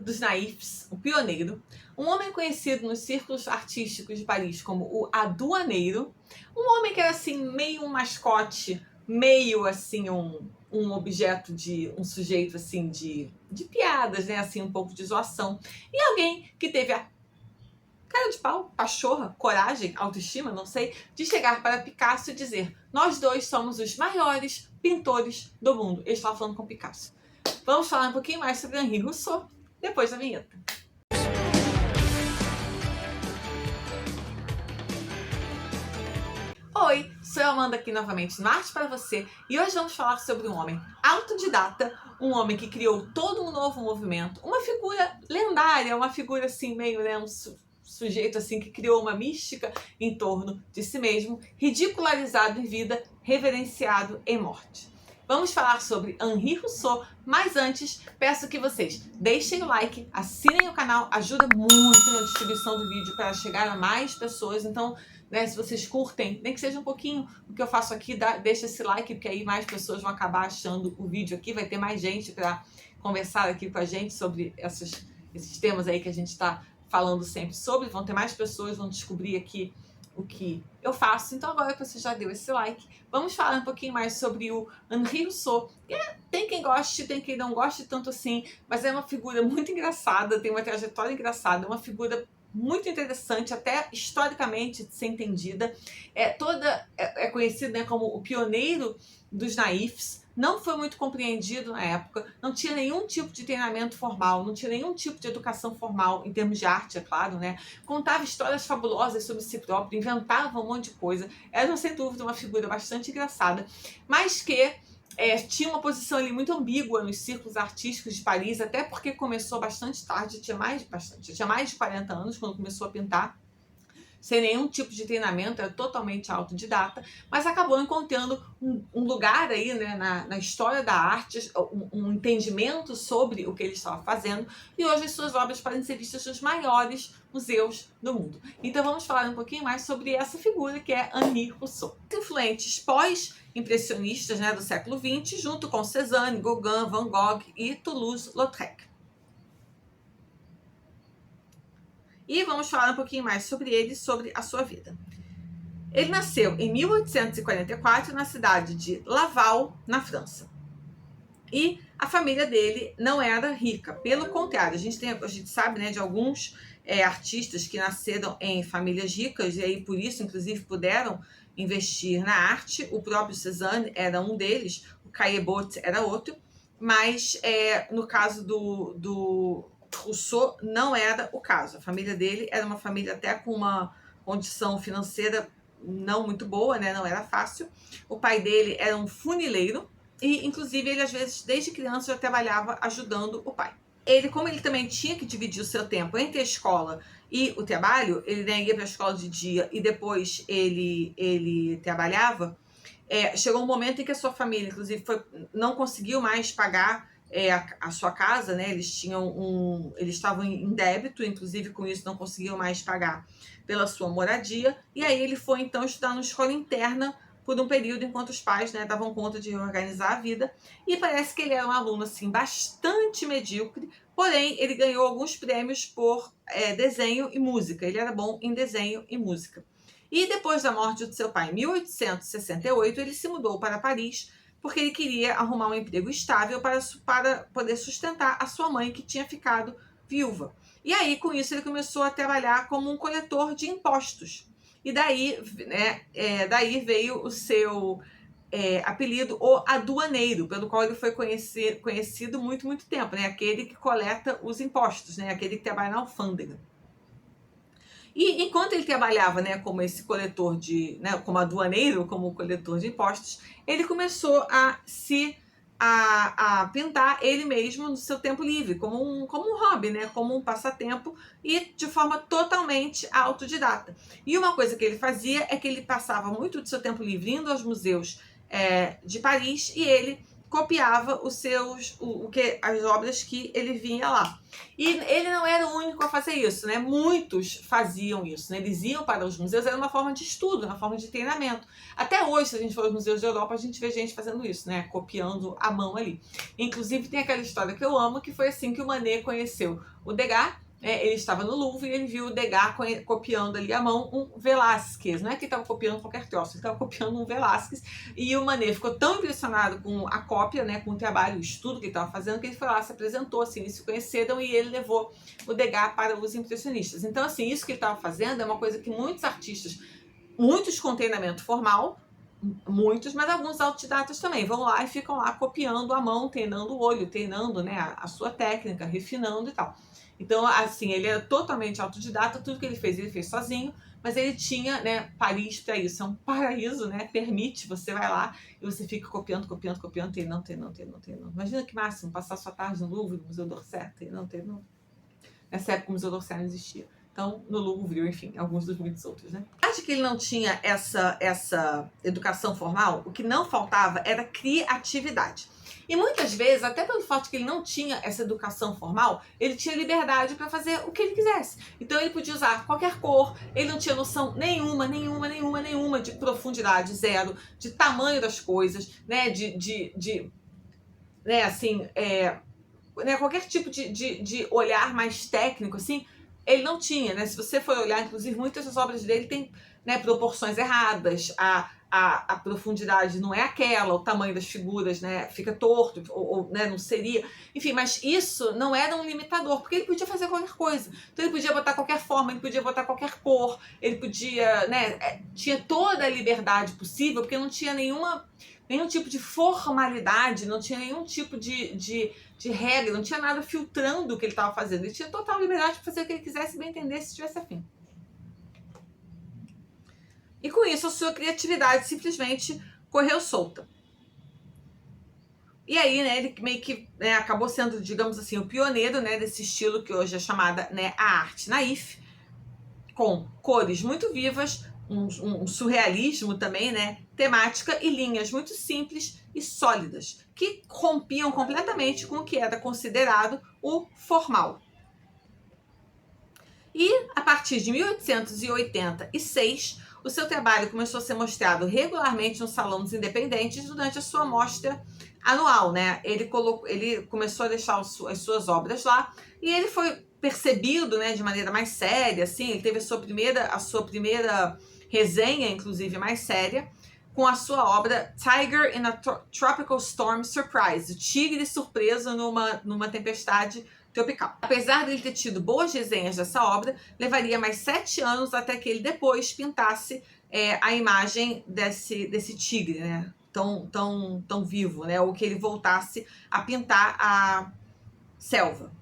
dos naifs, o pioneiro, um homem conhecido nos círculos artísticos de Paris como o aduaneiro, um homem que era assim meio um mascote, meio assim um objeto de um sujeito assim de piadas, né, assim um pouco de zoação, e alguém que teve a cara de pau, pachorra, coragem, autoestima, não sei, de chegar para Picasso e dizer: nós dois somos os maiores pintores do mundo. Ele estava falando com Picasso. Vamos falar um pouquinho mais sobre Henri Rousseau depois da vinheta. Oi, sou a Amanda aqui novamente no Arte para Você e hoje vamos falar sobre um homem autodidata, um homem que criou todo um novo movimento, uma figura lendária, uma figura assim meio, né, um sujeito assim que criou uma mística em torno de si mesmo, ridicularizado em vida, reverenciado em morte. Vamos falar sobre Henri Rousseau, mas antes peço que vocês deixem o like, assinem o canal, ajuda muito na distribuição do vídeo para chegar a mais pessoas. Então, né, se vocês curtem, nem que seja um pouquinho o que eu faço aqui, deixa esse like, porque aí mais pessoas vão acabar achando o vídeo aqui, vai ter mais gente para conversar aqui com a gente sobre esses temas aí que a gente está falando sempre sobre, vão ter mais pessoas, vão descobrir aqui o que eu faço. Então agora que você já deu esse like, vamos falar um pouquinho mais sobre o Henri Rousseau. Tem quem goste, tem quem não goste tanto assim, mas é uma figura muito engraçada, tem uma trajetória engraçada, uma figura muito interessante, até historicamente de ser entendida. É conhecido, né, como o pioneiro dos naifs. Não foi muito compreendido na época, não tinha nenhum tipo de treinamento formal, não tinha nenhum tipo de educação formal, em termos de arte, é claro, né? Contava histórias fabulosas sobre si próprio, inventava um monte de coisa. Era, sem dúvida, uma figura bastante engraçada, mas que tinha uma posição ali muito ambígua nos círculos artísticos de Paris, até porque começou bastante tarde, tinha mais de 40 anos quando começou a pintar, sem nenhum tipo de treinamento, era totalmente autodidata, mas acabou encontrando um lugar aí, né, na história da arte, um entendimento sobre o que ele estava fazendo, e hoje as suas obras podem ser vistas nos maiores museus do mundo. Então vamos falar um pouquinho mais sobre essa figura que é Henri Rousseau. Influentes pós-impressionistas, né, do século XX, junto com Cézanne, Gauguin, Van Gogh e Toulouse-Lautrec. E vamos falar um pouquinho mais sobre ele, sobre a sua vida. Ele nasceu em 1844 na cidade de Laval, na França. E a família dele não era rica, pelo contrário, a gente sabe, né, de alguns artistas que nasceram em famílias ricas e aí por isso, inclusive, puderam investir na arte. O próprio Cézanne era um deles, o Caillebotte era outro, mas no caso do Rousseau não era o caso. A família dele era uma família até com uma condição financeira não muito boa, né? Não era fácil. O pai dele era um funileiro e, inclusive, ele às vezes, desde criança, já trabalhava ajudando o pai. Ele, como ele também tinha que dividir o seu tempo entre a escola e o trabalho, ele, né, ia para a escola de dia e depois ele trabalhava, chegou um momento em que a sua família, inclusive, não conseguiu mais pagar a sua casa, né? Eles estavam em débito, inclusive com isso não conseguiam mais pagar pela sua moradia, e aí ele foi então estudar numa escola interna por um período, enquanto os pais, né, davam conta de organizar a vida, e parece que ele era um aluno assim bastante medíocre, porém ele ganhou alguns prêmios por desenho e música. Ele era bom em desenho e música. E depois da morte do seu pai em 1868, ele se mudou para Paris, porque ele queria arrumar um emprego estável para poder sustentar a sua mãe, que tinha ficado viúva. E aí, com isso, ele começou a trabalhar como um coletor de impostos. E daí, né, daí veio o seu apelido, o aduaneiro, pelo qual ele foi conhecido muito tempo, né? Aquele que coleta os impostos, né? Aquele que trabalha na alfândega. E enquanto ele trabalhava, né, como esse coletor como aduaneiro, como coletor de impostos, ele começou a pintar ele mesmo no seu tempo livre, como um hobby, né, como um passatempo e de forma totalmente autodidata. E uma coisa que ele fazia é que ele passava muito do seu tempo livre indo aos museus de Paris e ele copiava as obras que ele vinha lá. E ele não era o único a fazer isso, né? Muitos faziam isso, né? Eles iam para os museus, era uma forma de estudo, uma forma de treinamento. Até hoje, se a gente for aos museus da Europa, a gente vê gente fazendo isso, né? Copiando à mão ali. Inclusive, tem aquela história que eu amo, que foi assim que o Manet conheceu o Degas. Ele estava no Louvre e ele viu o Degas copiando ali à mão um Velázquez. Não é que ele estava copiando qualquer troço, ele estava copiando um Velázquez. E o Manet ficou tão impressionado com a cópia, né, com o trabalho, o estudo que ele estava fazendo, que ele foi lá, se apresentou, assim, eles se conheceram e ele levou o Degas para os impressionistas. Então, assim, isso que ele estava fazendo é uma coisa que muitos artistas, muitos com treinamento formal, muitos, mas alguns autodidatas também, vão lá e ficam lá copiando à mão, treinando o olho, treinando, né, a sua técnica, refinando e tal. Então, assim, ele era totalmente autodidata, tudo que ele fez sozinho, mas ele tinha, né, Paris para isso, é um paraíso, né, permite, você vai lá e você fica copiando, treinando. Imagina que máximo, passar sua tarde no Louvre, no Museu d'Orsay, treinando. Nessa época o Museu d'Orsay não existia. Então, no Louvre, enfim, alguns dos muitos outros, né? Acho que ele não tinha essa educação formal, o que não faltava era criatividade. E muitas vezes, até pelo fato de que ele não tinha essa educação formal, ele tinha liberdade para fazer o que ele quisesse. Então ele podia usar qualquer cor, ele não tinha noção nenhuma de profundidade, zero, de tamanho das coisas, né, né, assim, né, qualquer tipo de olhar mais técnico, assim, ele não tinha, né? Se você for olhar, inclusive, muitas das obras dele têm, né, proporções erradas, a profundidade não é aquela, o tamanho das figuras, né, fica torto, ou né, não seria. Enfim, mas isso não era um limitador, porque ele podia fazer qualquer coisa. Então ele podia botar qualquer forma, ele podia botar qualquer cor, ele podia, né, tinha toda a liberdade possível, porque não tinha nenhum tipo de formalidade, não tinha nenhum tipo de regra, não tinha nada filtrando o que ele estava fazendo. Ele tinha total liberdade para fazer o que ele quisesse, bem entender, se tivesse afim. E com isso, a sua criatividade simplesmente correu solta. E aí, né, ele meio que, né, acabou sendo, digamos assim, o pioneiro, né, desse estilo que hoje é chamada, né, a arte naif, com cores muito vivas, um surrealismo também, né, temática e linhas muito simples e sólidas, que rompiam completamente com o que era considerado o formal. E a partir de 1886, o seu trabalho começou a ser mostrado regularmente no Salão dos Independentes durante a sua mostra anual, né? Ele começou a deixar as suas obras lá e ele foi percebido, né, de maneira mais séria, assim. Ele teve a sua primeira resenha, inclusive mais séria, com a sua obra Tiger in a Tropical Storm Surprise, o tigre surpreso numa tempestade tropical. Apesar de ele ter tido boas resenhas dessa obra, levaria mais 7 anos até que ele depois pintasse a imagem desse tigre, né? Tão vivo, né? Ou que ele voltasse a pintar a selva.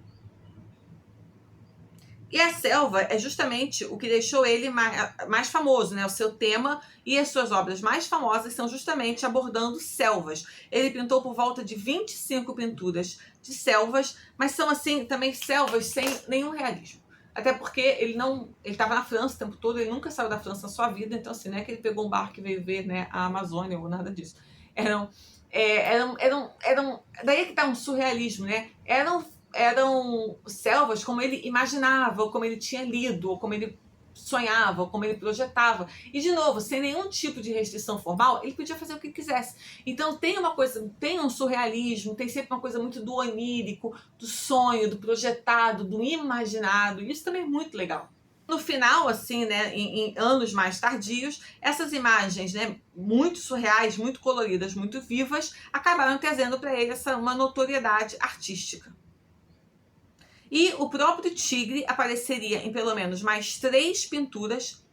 E a selva é justamente o que deixou ele mais famoso, né? O seu tema e as suas obras mais famosas são justamente abordando selvas. Ele pintou por volta de 25 pinturas de selvas, mas são assim também selvas sem nenhum realismo. Até porque ele estava na França o tempo todo, ele nunca saiu da França na sua vida, então assim, não é que ele pegou um barco e veio ver, né, a Amazônia ou nada disso. Daí que tá um surrealismo, né? Eram selvas como ele imaginava, ou como ele tinha lido, ou como ele sonhava, ou como ele projetava. E, de novo, sem nenhum tipo de restrição formal, ele podia fazer o que quisesse. Então tem um surrealismo, tem sempre uma coisa muito do onírico, do sonho, do projetado, do imaginado. E isso também é muito legal. No final, assim, né, em anos mais tardios, essas imagens, né, muito surreais, muito coloridas, muito vivas, acabaram trazendo para ele uma notoriedade artística. E o próprio tigre apareceria em pelo menos mais 3 pinturas,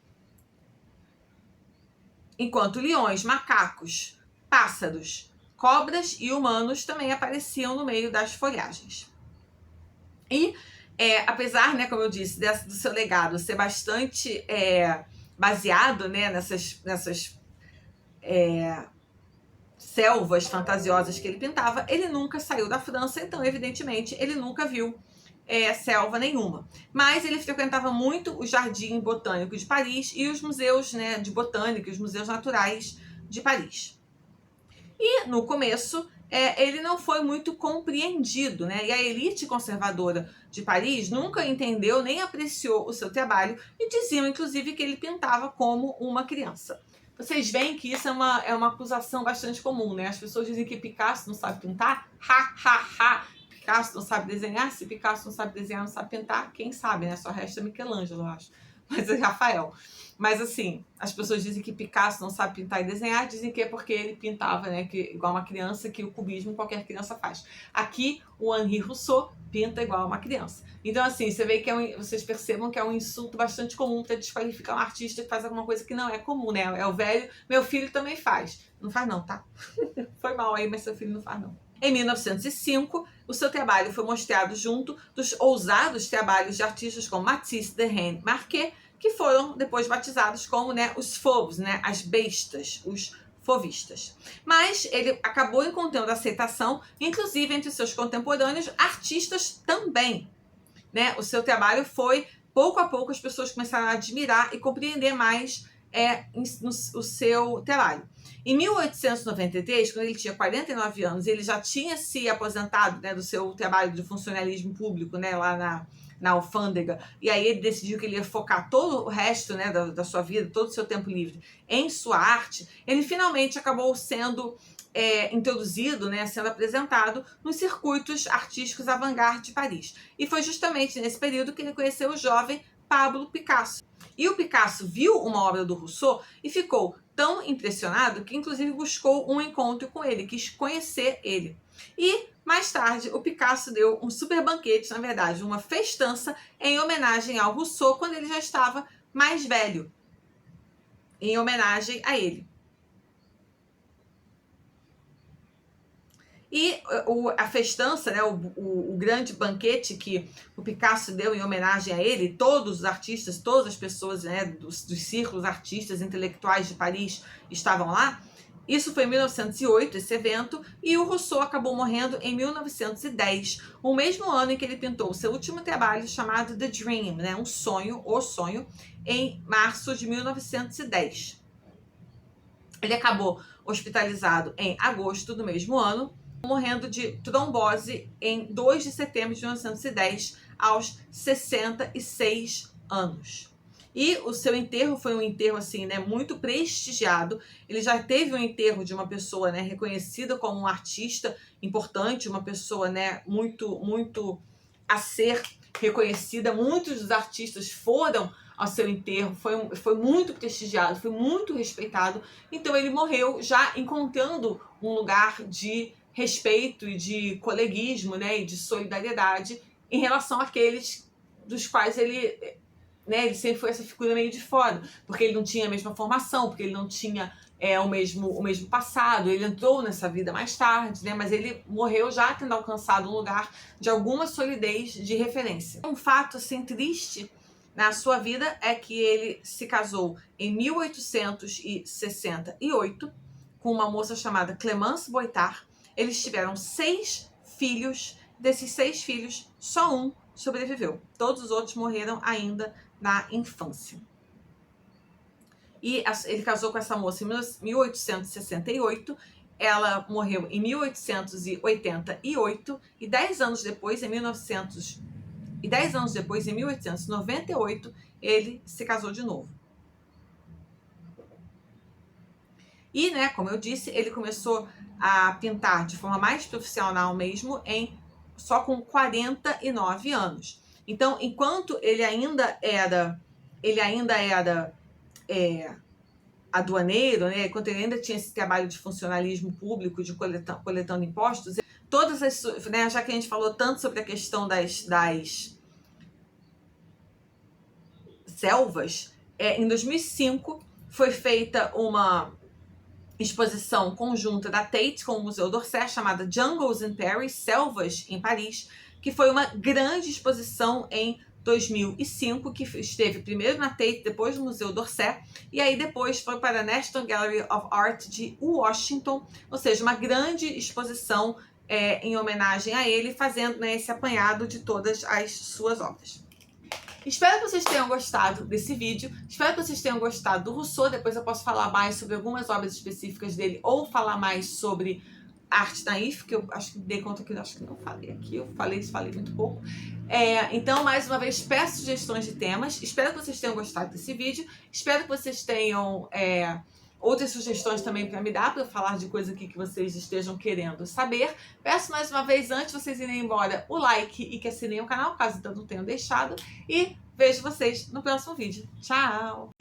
enquanto leões, macacos, pássaros, cobras e humanos também apareciam no meio das folhagens. E apesar, né, como eu disse, do seu legado ser bastante baseado, né, nessas selvas fantasiosas que ele pintava, ele nunca saiu da França, então, evidentemente, ele nunca viu selva nenhuma. Mas ele frequentava muito o Jardim Botânico de Paris e os museus, né, de botânica, os museus naturais de Paris. E, no começo, ele não foi muito compreendido, né? E a elite conservadora de Paris nunca entendeu nem apreciou o seu trabalho e diziam, inclusive, que ele pintava como uma criança. Vocês veem que isso é uma acusação bastante comum, né? As pessoas dizem que Picasso não sabe pintar. Ha, ha, ha! Picasso não sabe desenhar. Se Picasso não sabe desenhar, não sabe pintar, quem sabe, né? Só resta Michelangelo, eu acho. Mas é Rafael. Mas assim, as pessoas dizem que Picasso não sabe pintar e desenhar, dizem que é porque ele pintava, né, que, igual uma criança, que o cubismo qualquer criança faz. Aqui, o Henri Rousseau pinta igual uma criança. Então, assim, você vê que vocês percebam que é um insulto bastante comum para desqualificar um artista que faz alguma coisa que não é comum, né? É o velho, meu filho também faz. Não faz não, tá? Foi mal aí, mas seu filho não faz não. Em 1905, o seu trabalho foi mostrado junto dos ousados trabalhos de artistas como Matisse, Derain, Marquet, que foram depois batizados como, né, os fauves, né, as bestas, os fauvistas. Mas ele acabou encontrando aceitação, inclusive entre seus contemporâneos, artistas também. Né? O seu trabalho foi, pouco a pouco, as pessoas começaram a admirar e compreender mais o seu trabalho. Em 1893, quando ele tinha 49 anos, ele já tinha se aposentado, né, do seu trabalho de funcionalismo público, né, lá na alfândega, e aí ele decidiu que ele ia focar todo o resto, né, da sua vida, todo o seu tempo livre em sua arte. Ele finalmente acabou sendo introduzido, né, sendo apresentado nos circuitos artísticos avant-garde de Paris. E foi justamente nesse período que ele conheceu o jovem Pablo Picasso. E o Picasso viu uma obra do Rousseau e ficou tão impressionado que inclusive buscou um encontro com ele, quis conhecer ele. E mais tarde o Picasso deu um super banquete, na verdade, uma festança em homenagem ao Rousseau quando ele já estava mais velho, em homenagem a ele. E a festança, né, o grande banquete que o Picasso deu em homenagem a ele, todos os artistas, todas as pessoas, né, dos círculos artistas intelectuais de Paris estavam lá. Isso foi em 1908, esse evento, e o Rousseau acabou morrendo em 1910, o mesmo ano em que ele pintou o seu último trabalho chamado The Dream, né, um sonho, o sonho, em março de 1910. Ele acabou hospitalizado em agosto do mesmo ano, morrendo de trombose em 2 de setembro de 1910, aos 66 anos. E o seu enterro foi um enterro assim, né, muito prestigiado. Ele já teve um enterro de uma pessoa, né, reconhecida como um artista importante, uma pessoa, né, muito a ser reconhecida. Muitos dos artistas foram ao seu enterro, foi muito prestigiado, foi muito respeitado. Então ele morreu já encontrando um lugar de respeito e de coleguismo, né, e de solidariedade em relação àqueles dos quais ele, né, ele sempre foi essa figura meio de fora, porque ele não tinha a mesma formação, porque ele não tinha o mesmo passado, ele entrou nessa vida mais tarde, né, mas ele morreu já tendo alcançado um lugar de alguma solidez de referência. Um fato assim triste na sua vida é que ele se casou em 1868 com uma moça chamada Clémence Boitard. Eles tiveram 6 filhos. Desses 6 filhos, só um sobreviveu. Todos os outros morreram ainda na infância. E ele casou com essa moça em 1868. Ela morreu em 1888. E 10 anos depois, em 1898, ele se casou de novo. E, né, como eu disse, ele começou a pintar de forma mais profissional mesmo só com 49 anos. Então, enquanto ele ainda era aduaneiro, né, enquanto ele ainda tinha esse trabalho de funcionalismo público, de coletando impostos, todas as, né, já que a gente falou tanto sobre a questão das selvas, em 2005 foi feita uma exposição conjunta da Tate com o Museu d'Orsay, chamada Jungles in Paris, Selvas em Paris, que foi uma grande exposição em 2005, que esteve primeiro na Tate, depois no Museu d'Orsay, e aí depois foi para a National Gallery of Art de Washington, ou seja, uma grande exposição em homenagem a ele, fazendo, né, esse apanhado de todas as suas obras. Espero que vocês tenham gostado desse vídeo, espero que vocês tenham gostado do Rousseau. Depois eu posso falar mais sobre algumas obras específicas dele ou falar mais sobre arte naif, que eu acho que dei conta que eu acho que não falei aqui, eu falei muito pouco. Então, mais uma vez, peço sugestões de temas. Espero que vocês tenham gostado desse vídeo. Espero que vocês tenham outras sugestões também para me dar, para eu falar de coisa aqui que vocês estejam querendo saber. Peço mais uma vez, antes de vocês irem embora, o like e que assinem o canal, caso ainda não tenham deixado. E vejo vocês no próximo vídeo. Tchau!